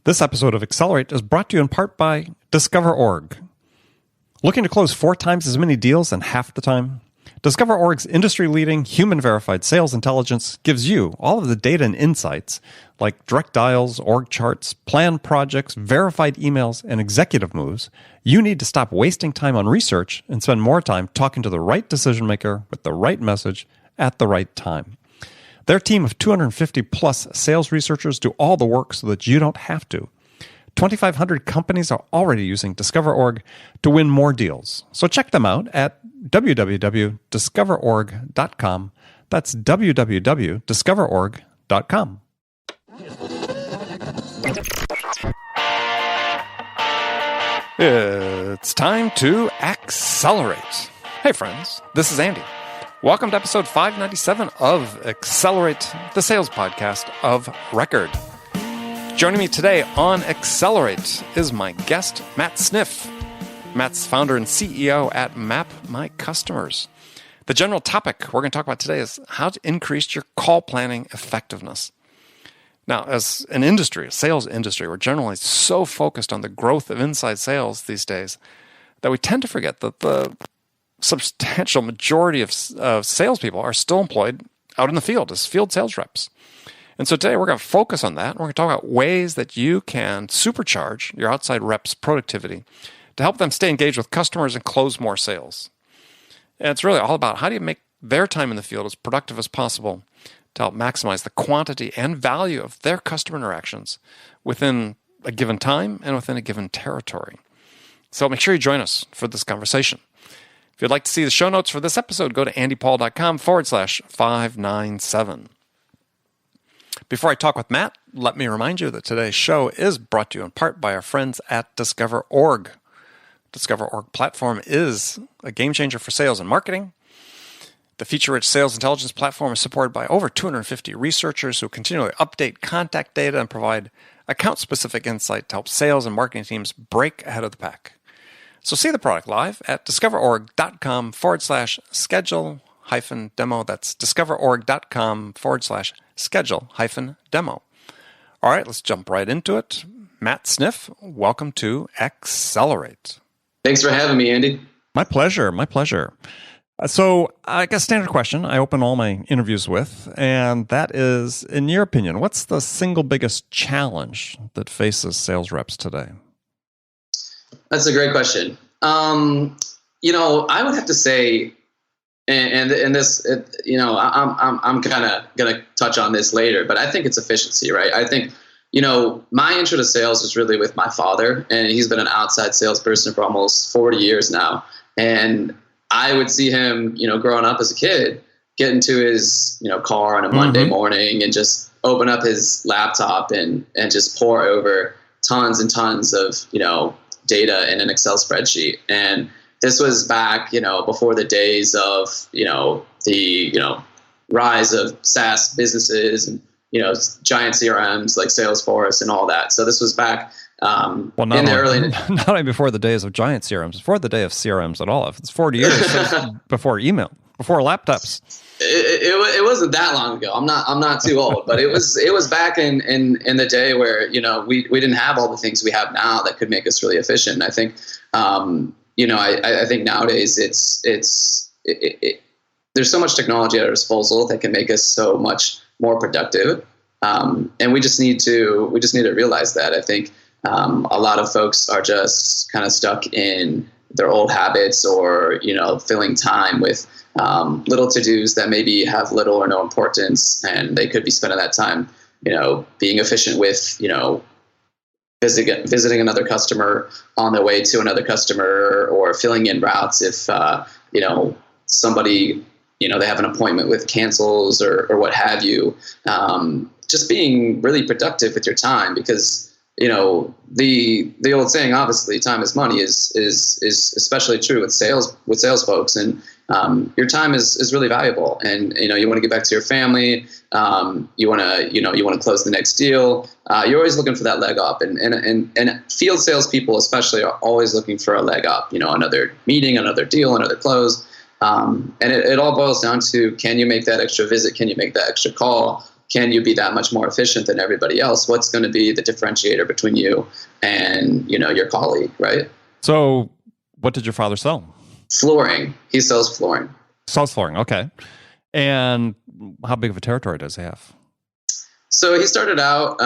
This episode of Accelerate is brought to you in part by Discover.org. Looking to close 4 times as many deals in half the time? Discover.org's industry-leading, human-verified sales intelligence gives you all of the data and insights like direct dials, org charts, planned projects, verified emails, and executive moves you need to stop wasting time on research and spend more time talking to the right decision-maker with the right message at the right time. Their team of 250-plus sales researchers do all the work so that you don't have to. 2,500 companies are already using Discover.org to win more deals. So check them out at www.discoverorg.com. That's www.discoverorg.com. It's time to accelerate. Hey friends, this is Andy. Welcome to episode 597 of Accelerate, the sales podcast of record. Joining me today on Accelerate is my guest, Matt Sniff. Matt's founder and CEO at Map My Customers. The general topic we're going to talk about today is how to increase your call planning effectiveness. Now, as an industry, a sales industry, we're generally so focused on the growth of inside sales these days that we tend to forget that the substantial majority of salespeople are still employed out in the field as field sales reps. And so today we're going to focus on that. We're going to talk about ways that you can supercharge your outside reps' productivity to help them stay engaged with customers and close more sales. And it's really all about how do you make their time in the field as productive as possible to help maximize the quantity and value of their customer interactions within a given time and within a given territory. So make sure you join us for this conversation. If you'd like to see the show notes for this episode, go to andypaul.com/597. Before I talk with Matt, let me remind you that today's show is brought to you in part by our friends at Discover.org. Discover.org platform is a game changer for sales and marketing. The feature-rich sales intelligence platform is supported by over 250 researchers who continually update contact data and provide account-specific insight to help sales and marketing teams break ahead of the pack. So see the product live at discoverorg.com/schedule-demo. That's discoverorg.com/schedule-demo. All right, let's jump right into it. Matt Sniff, welcome to Accelerate. Thanks for having me, Andy. My pleasure. So I guess standard question I open all my interviews with, and that is, in your opinion, what's the single biggest challenge that faces sales reps today? That's a great question. I would have to say, and this, I'm kind of gonna touch on this later, but I think it's efficiency, right? I think, my intro to sales was really with my father, and he's been an outside salesperson for almost 40 years now. And I would see him, growing up as a kid, get into his, car on a Monday morning and just open up his laptop and just pour over tons and tons of, data in an Excel spreadsheet. And this was back, before the days of, the rise of SaaS businesses and, giant CRMs like Salesforce and all that. So this was back in the early... Not only before the days of giant CRMs, before the day of CRMs at all. If it's 40 years before email, before laptops. It wasn't that long ago. I'm not too old, but it was back in the day where we didn't have all the things we have now that could make us really efficient. I think I think nowadays there's so much technology at our disposal that can make us so much more productive, and we just need to realize that. I think a lot of folks are just kind of stuck in their old habits, or filling time with little to-dos that maybe have little or no importance, and they could be spending that time, being efficient with, visiting another customer on their way to another customer, or filling in routes if, somebody, they have an appointment with cancels or what have you. Just being really productive with your time, because the old saying, obviously, time is money, is especially true with sales folks, and your time is really valuable, and you want to get back to your family, you want to close the next deal. You're always looking for that leg up, and field salespeople especially are always looking for a leg up. Another meeting, another deal, another close, and it all boils down to, can you make that extra visit? Can you make that extra call? can you be that much more efficient than everybody else? What's going to be the differentiator between you and, your colleague, right? So what did your father sell? Flooring. He sells flooring. Sells flooring, okay. And how big of a territory does he have? So he started out,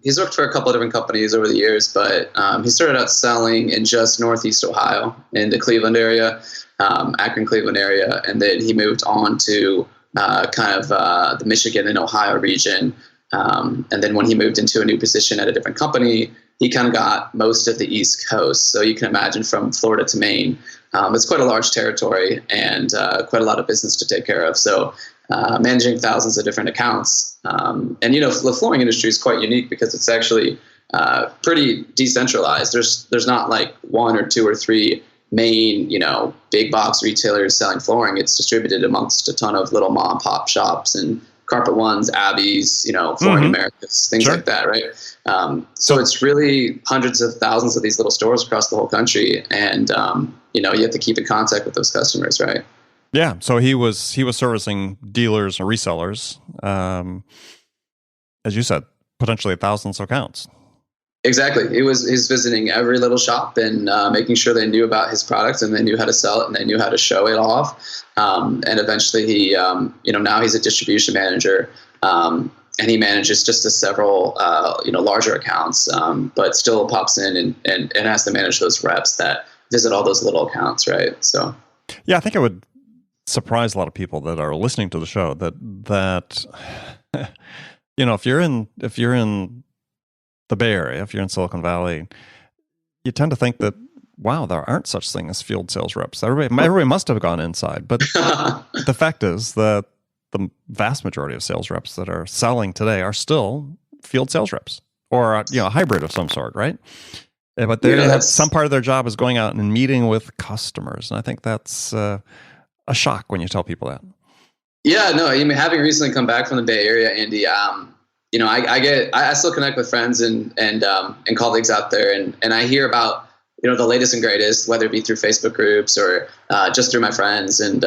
he's worked for a couple of different companies over the years, but he started out selling in just Northeast Ohio in the Cleveland area, Akron, Cleveland area. And then he moved on to the Michigan and Ohio region. And then when he moved into a new position at a different company, he kind of got most of the East Coast. So you can imagine from Florida to Maine, it's quite a large territory and quite a lot of business to take care of. So managing thousands of different accounts. And, the flooring industry is quite unique because it's actually pretty decentralized. There's not like one or two or three main, big box retailers selling flooring. It's distributed amongst a ton of little mom and pop shops and Carpet Ones, Abby's, Flooring Americas, things like that, right? So it's really hundreds of thousands of these little stores across the whole country. And, you have to keep in contact with those customers, right? Yeah, so he was servicing dealers or resellers, as you said, potentially thousands of accounts. Exactly. He's visiting every little shop and making sure they knew about his product and they knew how to sell it and they knew how to show it off. And eventually he, now he's a distribution manager and he manages just several, larger accounts, but still pops in and has to manage those reps that visit all those little accounts, right? So, yeah, I think it would surprise a lot of people that are listening to the show that if you're in the Bay Area, if you're in Silicon Valley, you tend to think that, wow, there aren't such thing as field sales reps. Everybody must have gone inside. But the fact is that the vast majority of sales reps that are selling today are still field sales reps or a hybrid of some sort, right? But some part of their job is going out and meeting with customers. And I think that's a shock when you tell people that. Yeah, no, having recently come back from the Bay Area, Andy, I still connect with friends and colleagues out there, and I hear about the latest and greatest, whether it be through Facebook groups or just through my friends, and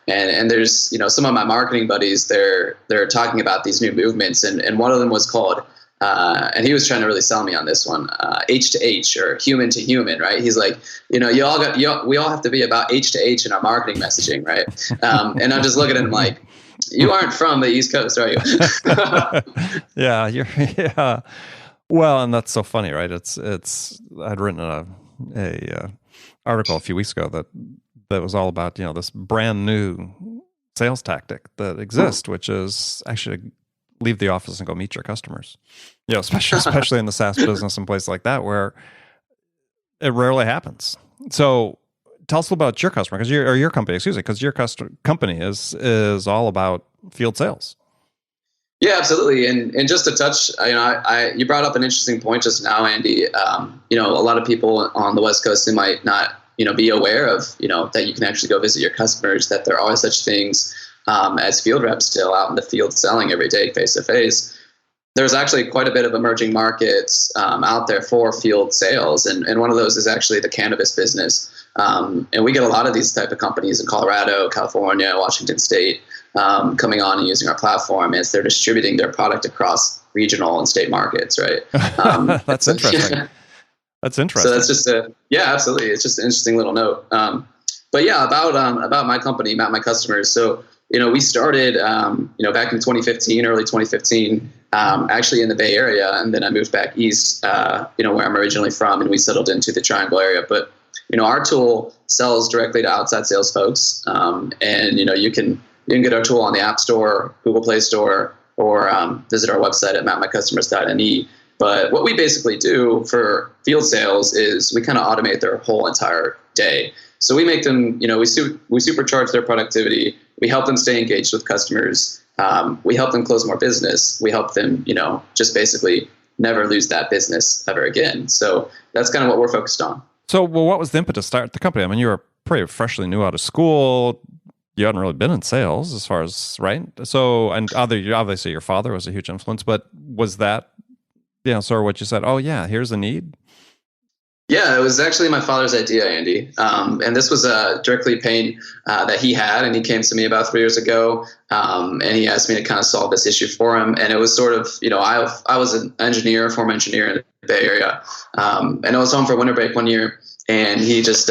there's some of my marketing buddies, they're talking about these new movements, and one of them was called and he was trying to really sell me on this one, H to H or human to human, right? He's like, we all have to be about H to H in our marketing messaging, right? And I'm just looking at him like, you aren't from the East Coast, are you? Yeah. Well, and that's so funny, right? I'd written a article a few weeks ago that was all about, this brand new sales tactic that exists, which is actually leave the office and go meet your customers. Especially in the SaaS business and places like that where it rarely happens. So tell us about your customer, because your company, because your company is all about field sales. Yeah, absolutely. And just to touch, you brought up an interesting point just now, Andy. A lot of people on the West Coast, they might not, be aware of, that you can actually go visit your customers, that there are such things as field reps still out in the field selling every day face to face. There's actually quite a bit of emerging markets out there for field sales. And one of those is actually the cannabis business. And we get a lot of these type of companies in Colorado, California, Washington State coming on and using our platform as they're distributing their product across regional and state markets, right? That's interesting. That's interesting. So that's just absolutely. It's just an interesting little note. But yeah, about my company, about my customers. So, we started, back in 2015, early 2015, actually in the Bay Area. And then I moved back east, where I'm originally from, and we settled into the Triangle area. But, our tool sells directly to outside sales folks. And, you can get our tool on the App Store, Google Play Store, or visit our website at mapmycustomers.me. But what we basically do for field sales is we kind of automate their whole entire day. So we make them, we supercharge their productivity. We help them stay engaged with customers. We help them close more business. We help them, just basically never lose that business ever again. So that's kind of what we're focused on. So, what was the impetus to start the company? I mean, you were pretty freshly new out of school. You hadn't really been in sales as far as, right? So, and obviously your father was a huge influence, but was that, sort of what you said, oh yeah, here's a need? Yeah, it was actually my father's idea, Andy. And this was directly pain that he had. And he came to me about 3 years ago, and he asked me to kind of solve this issue for him. And it was sort of, I was an engineer, former engineer in the Bay Area. And I was home for winter break one year, and he just,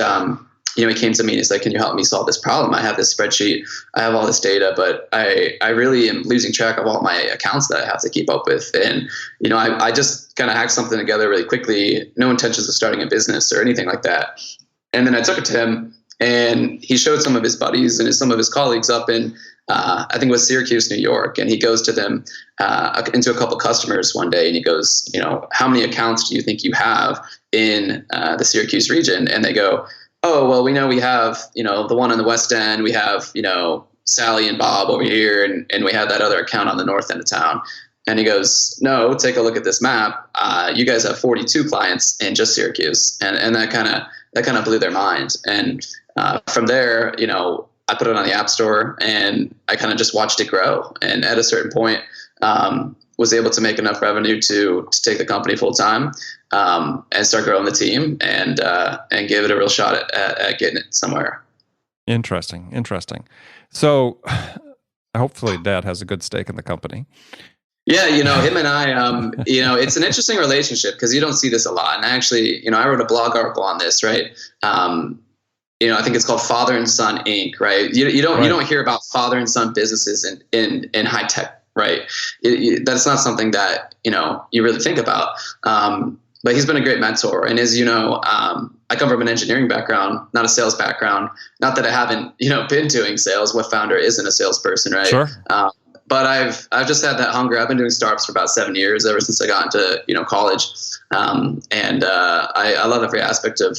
he came to me and he's like, can you help me solve this problem? I have this spreadsheet. I have all this data, but I really am losing track of all my accounts that I have to keep up with. And, I just kind of hacked something together really quickly, no intentions of starting a business or anything like that. And then I took it to him, and he showed some of his buddies and some of his colleagues up in, I think it was Syracuse, New York. And he goes to them, into a couple customers one day, and he goes, how many accounts do you think you have in the Syracuse region? And they go, oh, well, we know we have, the one on the West End, we have, Sally and Bob over here, and we have that other account on the north end of town. And he goes, no, take a look at this map. You guys have 42 clients in just Syracuse. And that kind of blew their mind. And from there, I put it on the App Store, and I kind of just watched it grow. And at a certain point, was able to make enough revenue to take the company full time, and start growing the team, and give it a real shot at getting it somewhere. Interesting. So hopefully Dad has a good stake in the company. Yeah, him and I, it's an interesting relationship because you don't see this a lot. And actually, I wrote a blog article on this, right? I think it's called Father and Son Inc., right? You don't hear about father and son businesses in high tech, right? That's not something that, you really think about. But he's been a great mentor. And as you know, I come from an engineering background, not a sales background. Not that I haven't, been doing sales. What founder isn't a salesperson, right? Sure. But I've just had that hunger. I've been doing startups for about 7 years, ever since I got into college, and I love every aspect of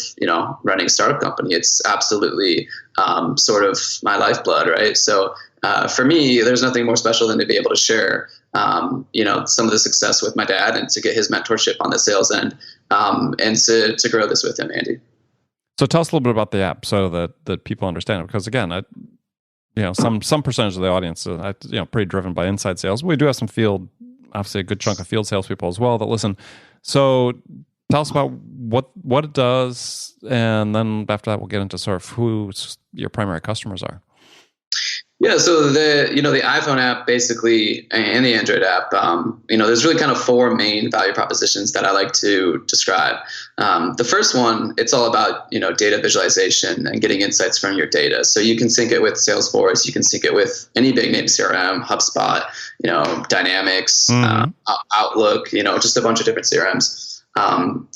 running a startup company. It's absolutely sort of my lifeblood, right? So for me, there's nothing more special than to be able to share some of the success with my dad, and to get his mentorship on the sales end, and to grow this with him, Andy. So tell us a little bit about the app so that people understand it, because again, some percentage of the audience is pretty driven by inside sales. We do have some field, obviously a good chunk of field salespeople as well that listen. So tell us about what it does, and then after that we'll get into sort of who your primary customers are. Yeah, so the iPhone app basically, and the Android app, there's really kind of four main value propositions that I like to describe. The first one, it's all about data visualization and getting insights from your data. So you can sync it with Salesforce, you can sync it with any big name CRM, HubSpot, Dynamics, Outlook, just a bunch of different CRMs,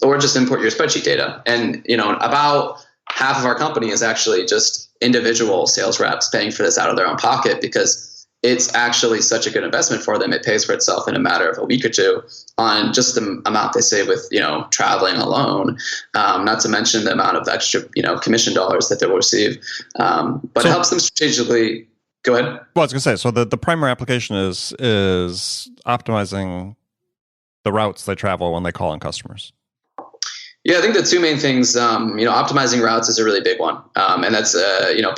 or just import your spreadsheet data. And about half of our company is actually just individual sales reps paying for this out of their own pocket, because it's actually such a good investment for them. It pays for itself in a matter of a week or two on just the amount they save with, traveling alone, not to mention the amount of extra, commission dollars that they will receive. But it helps them strategically. Go ahead. Well, I was going to say, so the primary application is optimizing the routes they travel when they call on customers. Yeah, I think the two main things, optimizing routes is a really big one. And that's,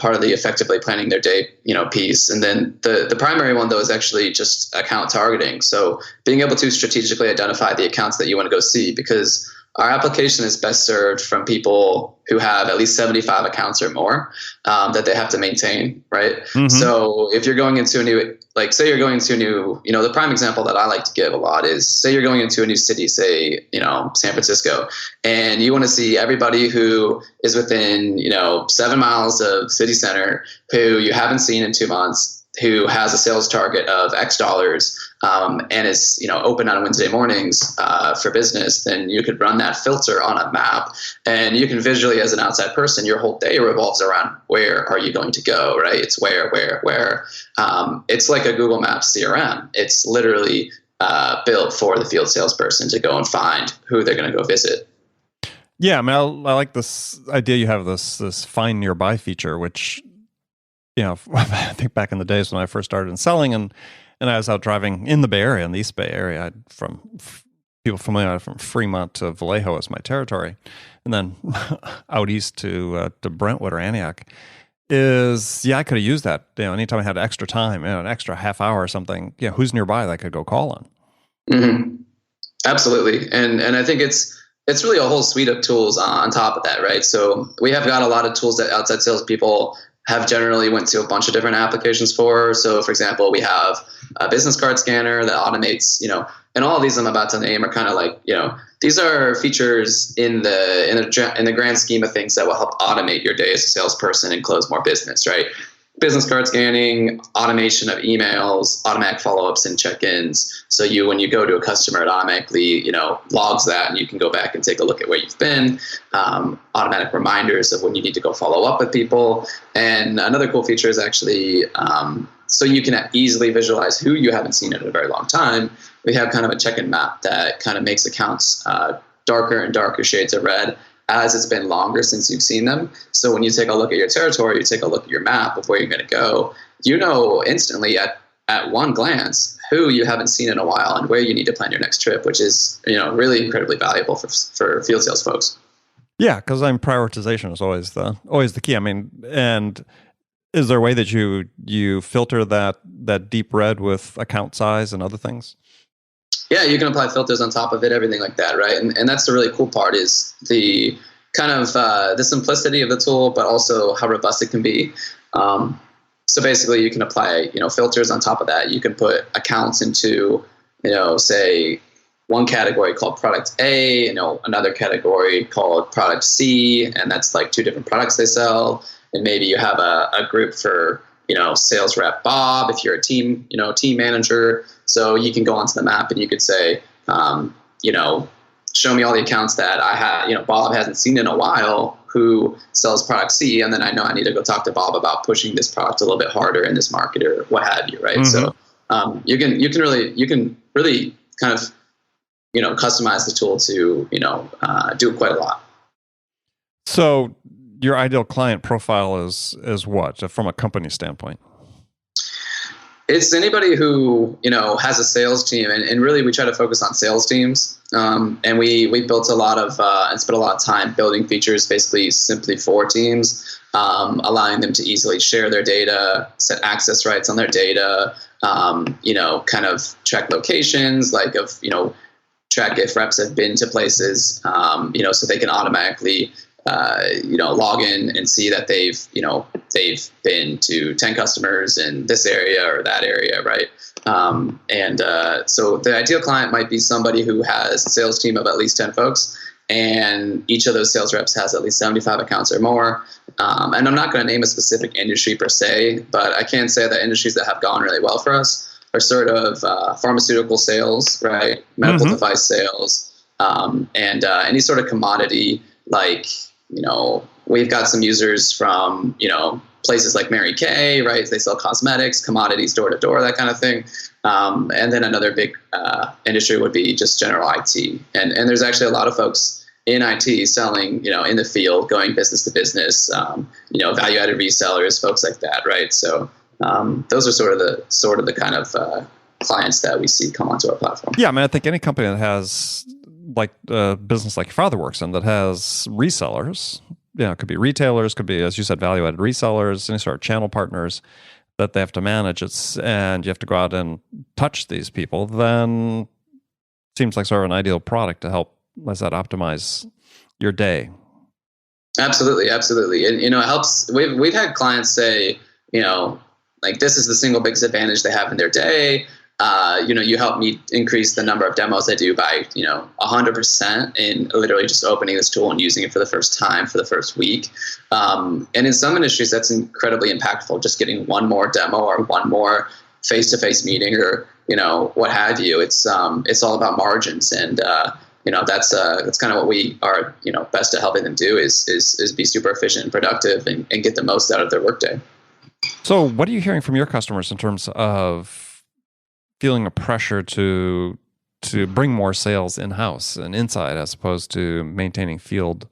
part of the effectively planning their day, piece. And then the primary one, though, is actually just account targeting. So being able to strategically identify the accounts that you want to go see, because our application is best served from people who have at least 75 accounts or more that they have to maintain, right? Mm-hmm. So if you're going into a new, say you're going to a new, the prime example that I like to give a lot is, say you're going into a new city, say, San Francisco, and you want to see everybody who is within, 7 miles of city center, who you haven't seen in 2 months, who has a sales target of X dollars, and is open on Wednesday mornings for business, then you could run that filter on a map, and you can visually, as an outside person, your whole day revolves around where are you going to go, right? It's where. It's like a Google Maps CRM. It's literally built for the field salesperson to go and find who they're going to go visit. Yeah, I mean, I like this idea you have this find nearby feature, which I think back in the days when I first started in selling, and I was out driving in the Bay Area, in the East Bay Area, from people familiar from Fremont to Vallejo as my territory, and then out east to Brentwood or Antioch. I could have used that. Anytime I had extra time, an extra half hour or something, who's nearby that I could go call on. Mm-hmm. Absolutely, and I think it's it's really a whole suite of tools on top of that, right? So we have got a lot of tools that outside salespeople have generally went to a bunch of different applications for. So, for example, we have a business card scanner that automates, and all of these I'm about to name are kind of like, these are features in the grand scheme of things that will help automate your day as a salesperson and close more business, right? Business card scanning, automation of emails, automatic follow-ups and check-ins. So when you go to a customer, it automatically, logs that, and you can go back and take a look at where you've been. Automatic reminders of when you need to go follow up with people. And another cool feature is actually, so you can easily visualize who you haven't seen in a very long time. We have kind of a check-in map that kind of makes accounts darker and darker shades of red as it's been longer since you've seen them. So when you take a look at your territory, you take a look at your map of where you're going to go, instantly at one glance who you haven't seen in a while and where you need to plan your next trip, which is, really incredibly valuable for field sales folks. Yeah, because prioritization is always the key. I mean, and is there a way that you filter that deep red with account size and other things? Yeah, you can apply filters on top of it, everything like that, right? And that's the really cool part is the kind of the simplicity of the tool, but also how robust it can be. So basically, you can apply filters on top of that. You can put accounts into say one category called product A, another category called product C, and that's like two different products they sell. And maybe you have a group for sales rep Bob, if you're a team manager. So you can go onto the map and you could say, show me all the accounts that I have, Bob hasn't seen in a while who sells product C. And then I know I need to go talk to Bob about pushing this product a little bit harder in this market or what have you. Right. Mm-hmm. So you can really kind of, customize the tool to, do quite a lot. So your ideal client profile is what from a company standpoint? It's anybody who, has a sales team, and really we try to focus on sales teams. And we built a lot of, and spent a lot of time building features basically simply for teams, allowing them to easily share their data, set access rights on their data, kind of track locations, track if reps have been to places, so they can automatically log in and see that they've been to 10 customers in this area or that area, right? So the ideal client might be somebody who has a sales team of at least 10 folks, and each of those sales reps has at least 75 accounts or more. And I'm not going to name a specific industry per se, but I can say that industries that have gone really well for us are sort of pharmaceutical sales, right? Medical mm-hmm. device sales, and any sort of commodity like, we've got some users from, places like Mary Kay, right? They sell cosmetics, commodities, door to door, that kind of thing. And then another big industry would be just general IT. And there's actually a lot of folks in IT selling, in the field, going business to business, value-added resellers, folks like that, right? So those are sort of the kind of clients that we see come onto our platform. Yeah, I think any company that has like a business like your father works in that has resellers, it could be retailers, could be, as you said, value-added resellers, any sort of channel partners that they have to manage. And you have to go out and touch these people, then it seems like sort of an ideal product to help, as that, optimize your day. Absolutely. And, it helps. We've had clients say, this is the single biggest advantage they have in their day. You help me increase the number of demos I do by, 100% in literally just opening this tool and using it for the first time for the first week. And in some industries, that's incredibly impactful. Just getting one more demo or one more face-to-face meeting or, what have you. It's all about margins. And, that's kind of what we are, best at helping them do is be super efficient and productive and get the most out of their workday. So what are you hearing from your customers in terms of feeling a pressure to bring more sales in-house and inside as opposed to maintaining field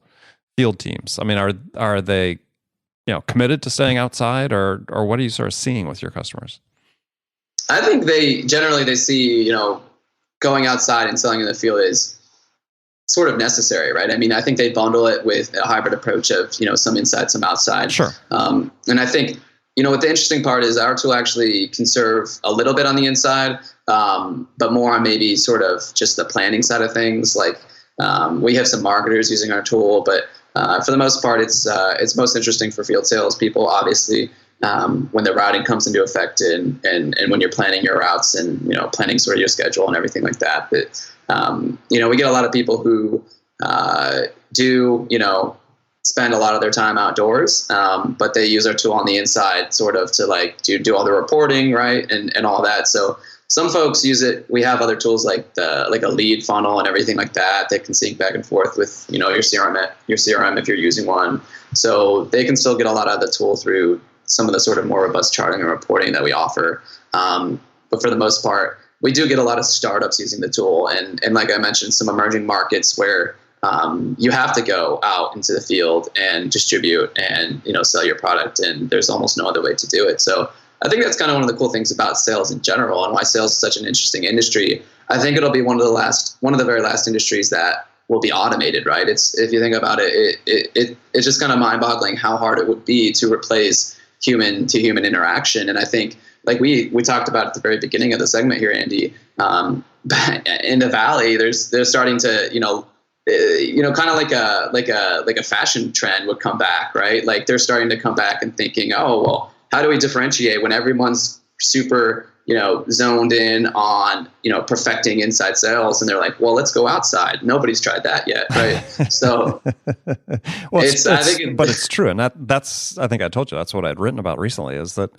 teams? I mean, are they committed to staying outside, or what are you sort of seeing with your customers? I think they see going outside and selling in the field is sort of necessary, right? I mean, I think they bundle it with a hybrid approach of some inside, some outside. Sure. And I think what the interesting part is, our tool actually can serve a little bit on the inside, but more on maybe sort of just the planning side of things. Like We have some marketers using our tool, but for the most part, it's most interesting for field sales people, obviously, when the routing comes into effect and when you're planning your routes and, planning sort of your schedule and everything like that. But, we get a lot of people who do, spend a lot of their time outdoors, but they use our tool on the inside sort of to like do all the reporting, right, and all that. So some folks use it. We have other tools like a lead funnel and everything like that that can sync back and forth with your CRM if you're using one. So they can still get a lot out of the tool through some of the sort of more robust charting and reporting that we offer. But for the most part, we do get a lot of startups using the tool, and like I mentioned, some emerging markets where you have to go out into the field and distribute and sell your product, and there's almost no other way to do it. So I think that's kind of one of the cool things about sales in general, and why sales is such an interesting industry. I think it'll be one of the very last industries that will be automated, right? If you think about it's just kind of mind-boggling how hard it would be to replace human to human interaction. And I think, like we talked about at the very beginning of the segment here, Andy, in the Valley, they're starting to kind of like a fashion trend would come back, right? Like they're starting to come back and thinking, oh well, how do we differentiate when everyone's super zoned in on perfecting inside sales, and they're like, well, let's go outside. Nobody's tried that yet, right? So well, but it's true, and that's I think I told you that's what I'd written about recently, is that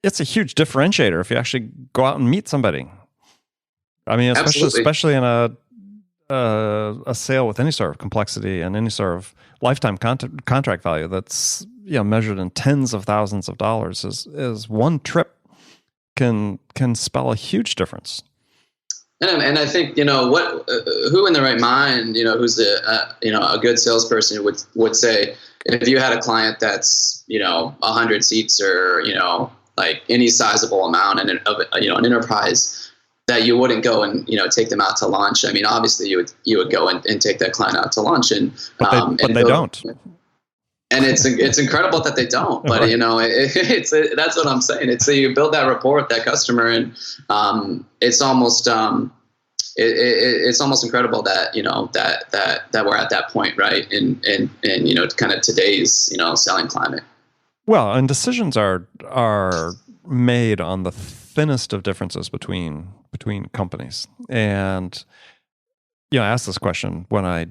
it's a huge differentiator if you actually go out and meet somebody. I mean, especially in a sale with any sort of complexity and any sort of lifetime contract value that's measured in tens of thousands of dollars, is one trip can spell a huge difference. And I think who in their right mind who's a good salesperson would say, if you had a client that's 100 seats or like any sizable amount and an enterprise, that you wouldn't go and take them out to lunch. I mean, obviously you would go and take that client out to lunch, but they don't. And it's incredible that they don't. But that's what I'm saying. It's you build that rapport with that customer, and it's almost it's almost incredible that that we're at that point, right? In kind of today's selling climate. Well, and decisions are made on the thinnest of differences between companies. And I asked this question when I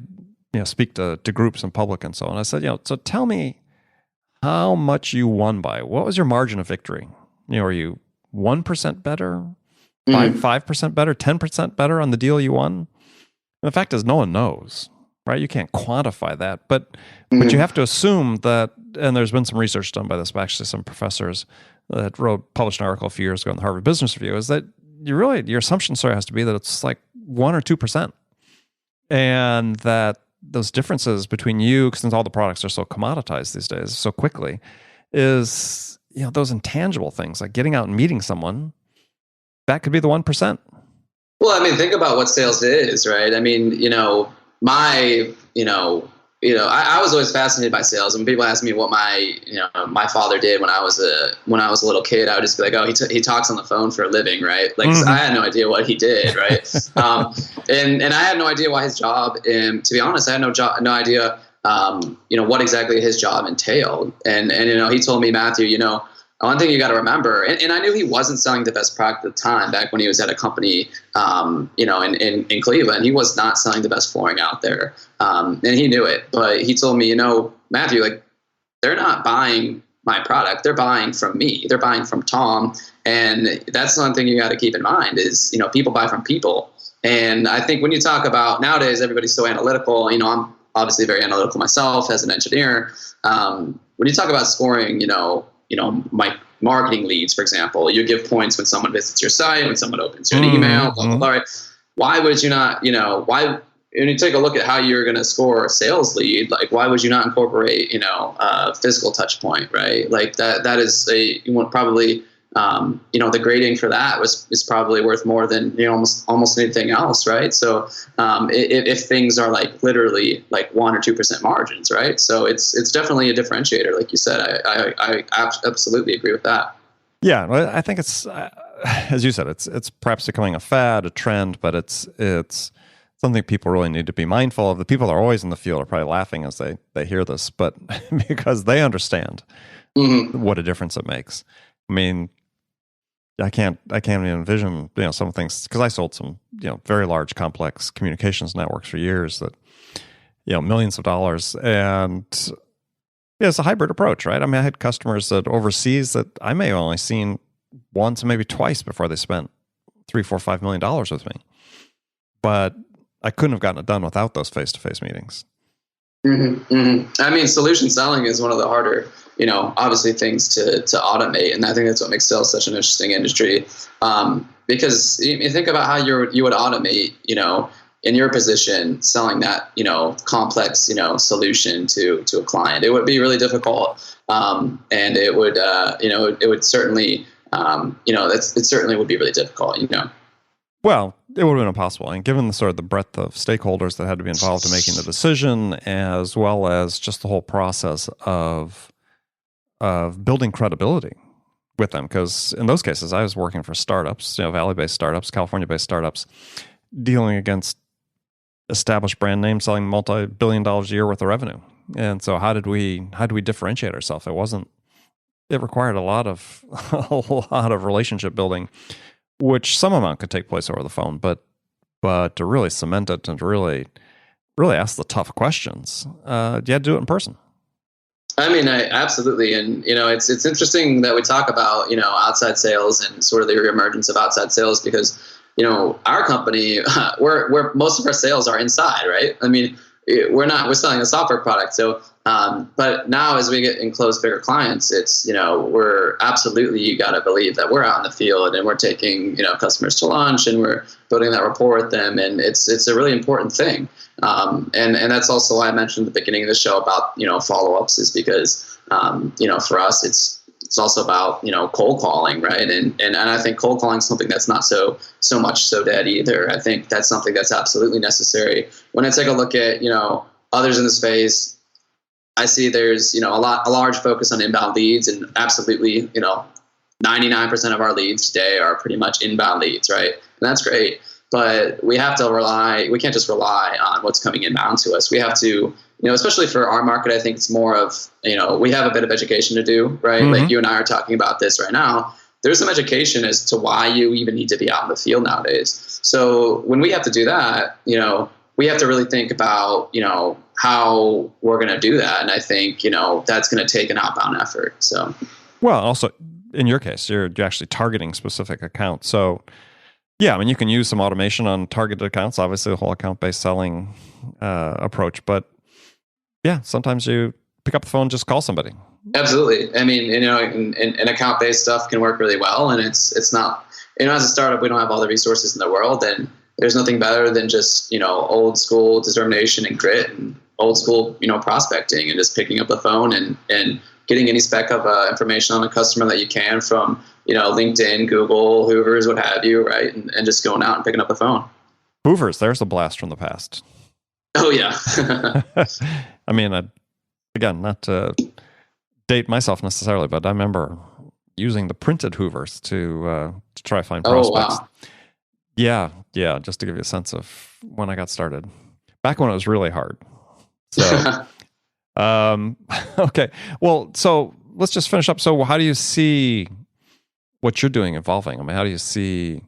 speak to groups in public and so on. I said, so tell me how much you won by. What was your margin of victory? Are you 1% better, 5% better, 10% better on the deal you won? And the fact is, no one knows, right? You can't quantify that, but you have to assume that. And there's been some research done by this, by actually some professors that published an article a few years ago in the Harvard Business Review, is that your assumption has to be that it's like 1 or 2%, and that those differences between you, since all the products are so commoditized these days so quickly, is those intangible things like getting out and meeting someone. That could be the 1%. Well, I mean, think about what sales is, right? I mean, I was always fascinated by sales. When people ask me what my father did when I was a little kid, I would just be like, oh, he talks on the phone for a living, right? Like, I had no idea what he did, right? And I had no idea why his job. To be honest, I had no idea, what exactly his job entailed. And he told me, Matthew, one thing you got to remember, and I knew he wasn't selling the best product at the time. Back when he was at a company, in Cleveland, he was not selling the best flooring out there, and he knew it. But he told me, Matthew, like, they're not buying my product; they're buying from me. They're buying from Tom, and that's one thing you got to keep in mind is, people buy from people. And I think when you talk about nowadays, everybody's so analytical. I'm obviously very analytical myself as an engineer. When you talk about scoring, my marketing leads, for example, you give points when someone visits your site, when someone opens your email, blah, blah, blah. Right? Why would you not, when you take a look at how you're going to score a sales lead, like, why would you not incorporate, a physical touch point, right? Like that is probably, the grading for that is probably worth more than, almost anything else. Right. So, if things are like literally like 1 or 2% margins, right. So it's definitely a differentiator. Like you said, I absolutely agree with that. Yeah. I think it's, as you said, it's perhaps becoming a fad, a trend, but it's something people really need to be mindful of. The people that are always in the field are probably laughing as they hear this, but because they understand what a difference it makes. I mean, I can't even envision, some things, because I sold some, very large, complex communications networks for years that, millions of dollars. And it's a hybrid approach, right? I mean, I had customers that overseas that I may have only seen once, maybe twice before they spent $3, $4, $5 million with me. But I couldn't have gotten it done without those face-to-face meetings. I mean, solution selling is one of the harder, obviously things to automate. And I think that's what makes sales such an interesting industry. Because you think about how you would automate, in your position, selling that, complex, solution to a client. It would be really difficult. And it would, it would certainly, it certainly would be really difficult, Well, it would have been impossible. And given the sort of the breadth of stakeholders that had to be involved in making the decision, as well as just the whole process of building credibility with them. Because in those cases, I was working for startups, Valley-based startups, California-based startups, dealing against established brand names selling multi-billion dollars a year worth of revenue. And so how did we differentiate ourselves? It required a lot of relationship building, which some amount could take place over the phone, but to really cement it and to really ask the tough questions, you had to do it in person. I mean, absolutely. And, it's interesting that we talk about, outside sales and sort of the reemergence of outside sales because, our company, where most of our sales are inside, right? I mean, we're selling a software product. So, but now as we get in close bigger clients, it's, we're absolutely, you got to believe that we're out in the field and we're taking, customers to lunch and we're building that rapport with them. And it's a really important thing. And that's also why I mentioned at the beginning of the show about, follow-ups is because, for us, it's also about, cold calling, right? And I think cold calling is something that's not so much so dead either. I think that's something that's absolutely necessary. When I take a look at, others in the space, I see there's, a large focus on inbound leads, and absolutely, 99% of our leads today are pretty much inbound leads, right? And that's great. But we have to we can't just rely on what's coming inbound to us. We have to, especially for our market, I think it's more of, we have a bit of education to do, right? Like you and I are talking about this right now. There's some education as to why you even need to be out in the field nowadays. So when we have to do that, we have to really think about, how we're going to do that. And I think, that's going to take an outbound effort. So, well, also in your case, you're actually targeting specific accounts. So, yeah, I mean, you can use some automation on targeted accounts, obviously the whole account-based selling approach. But yeah, sometimes you pick up the phone, just call somebody. Absolutely. I mean, and account-based stuff can work really well. And it's not, as a startup, we don't have all the resources in the world. And there's nothing better than just, old school determination and grit and old school, prospecting and just picking up the phone and getting any speck of information on a customer that you can from, LinkedIn, Google, Hoovers, what have you, right? And just going out and picking up the phone. Hoovers, there's a blast from the past. Oh, yeah. I mean, again, not to date myself necessarily, but I remember using the printed Hoovers to try to find prospects. Oh, wow. Yeah, just to give you a sense of when I got started. Back when it was really hard. So, okay. Well, so let's just finish up. So how do you see what you're doing evolving? I mean, how do you see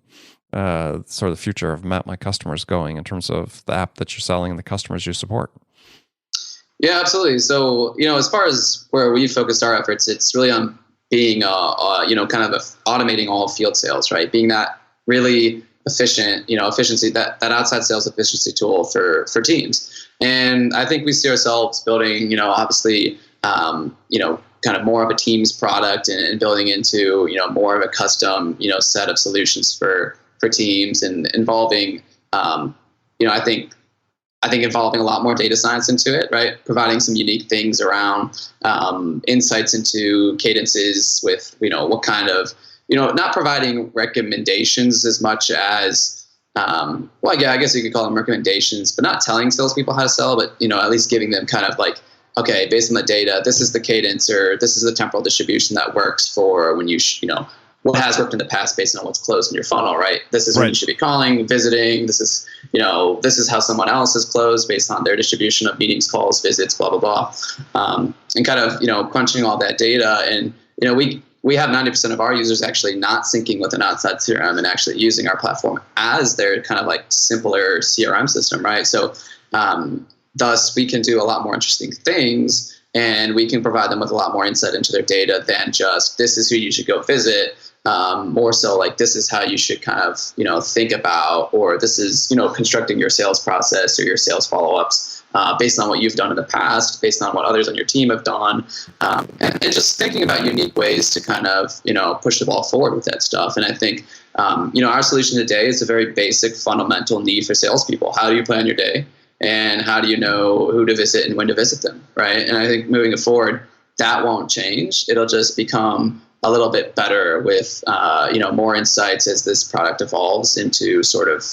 sort of the future of Map My Customers going in terms of the app that you're selling and the customers you support? Yeah, absolutely. So, as far as where we focused our efforts, it's really on being, kind of automating all field sales, right? Being that really efficient, efficiency, that outside sales efficiency tool for teams. And I think we see ourselves building, obviously, kind of more of a Teams product and building into, more of a custom, set of solutions for teams and involving, I think involving a lot more data science into it, right? Providing some unique things around insights into cadences with, what kind of, not providing recommendations as much as, I guess you could call them recommendations, but not telling salespeople how to sell, but, at least giving them kind of like, okay, based on the data, this is the cadence or this is the temporal distribution that works for when you, what has worked in the past based on what's closed in your funnel, right? This is when you should be calling, visiting. This is, this is how someone else has closed based on their distribution of meetings, calls, visits, blah, blah, blah. And kind of, crunching all that data. And, we have 90% of our users actually not syncing with an outside CRM and actually using our platform as their kind of like simpler CRM system, right? So thus we can do a lot more interesting things, and we can provide them with a lot more insight into their data than just this is who you should go visit. More so like this is how you should kind of, think about, or this is, constructing your sales process or your sales follow-ups. Based on what you've done in the past, based on what others on your team have done, and just thinking about unique ways to kind of, push the ball forward with that stuff. And I think, our solution today is a very basic, fundamental need for salespeople. How do you plan your day? And how do you know who to visit and when to visit them, right? And I think moving forward, that won't change. It'll just become a little bit better with, more insights as this product evolves into sort of,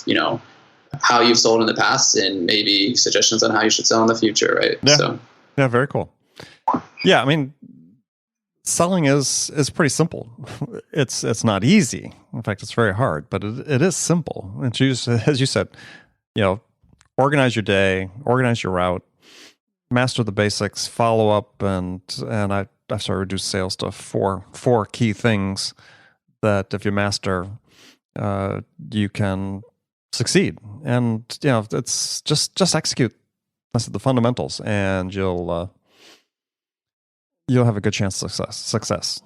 how you've sold in the past and maybe suggestions on how you should sell in the future, right? Yeah. Yeah, very cool. Yeah, I mean, selling is pretty simple. It's not easy. In fact, it's very hard, but it is simple. And as you said, organize your day, organize your route, master the basics, follow up, and I've sort of reduced sales to four key things that if you master, you can succeed. And it's just execute the fundamentals, and you'll have a good chance of success.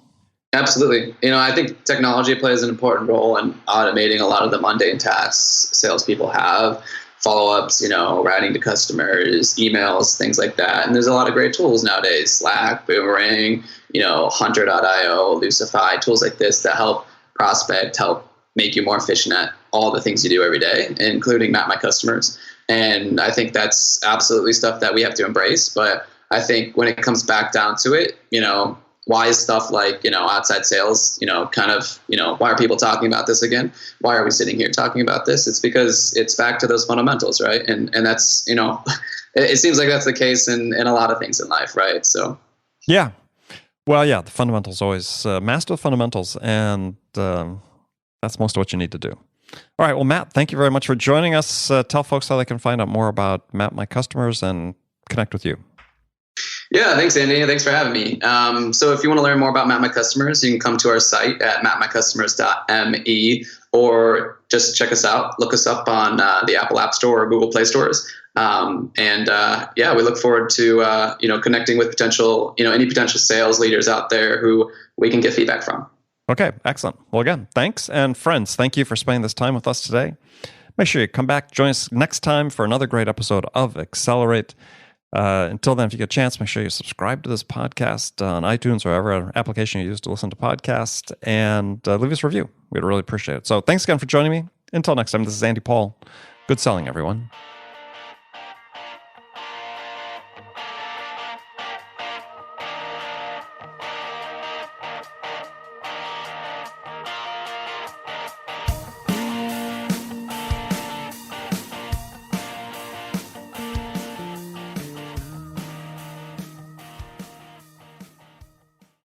Absolutely. I think technology plays an important role in automating a lot of the mundane tasks salespeople have. Follow-ups, routing to customers, emails, things like that. And there's a lot of great tools nowadays: Slack, Boomerang, Hunter.io, Lucify, tools like this that help prospect, help make you more efficient at all the things you do every day, including Map My Customers. And I think that's absolutely stuff that we have to embrace. But I think when it comes back down to it, why is stuff like, outside sales, why are people talking about this again? Why are we sitting here talking about this? It's because it's back to those fundamentals, right? And that's, it seems like that's the case in a lot of things in life, right? So. Yeah. Well, yeah, the fundamentals always, master the fundamentals, and that's most of what you need to do. All right. Well, Matt, thank you very much for joining us. Tell folks how they can find out more about Map My Customers and connect with you. Yeah, thanks, Andy. Thanks for having me. So if you want to learn more about Map My Customers, you can come to our site at mapmycustomers.me, or just check us out. Look us up on the Apple App Store or Google Play Stores. We look forward to connecting with potential any potential sales leaders out there who we can get feedback from. Okay, excellent. Well, again, thanks. And friends, thank you for spending this time with us today. Make sure you come back, join us next time for another great episode of Accelerate. Until then, if you get a chance, make sure you subscribe to this podcast on iTunes or whatever application you use to listen to podcasts, and leave us a review. We'd really appreciate it. So thanks again for joining me. Until next time, this is Andy Paul. Good selling, everyone.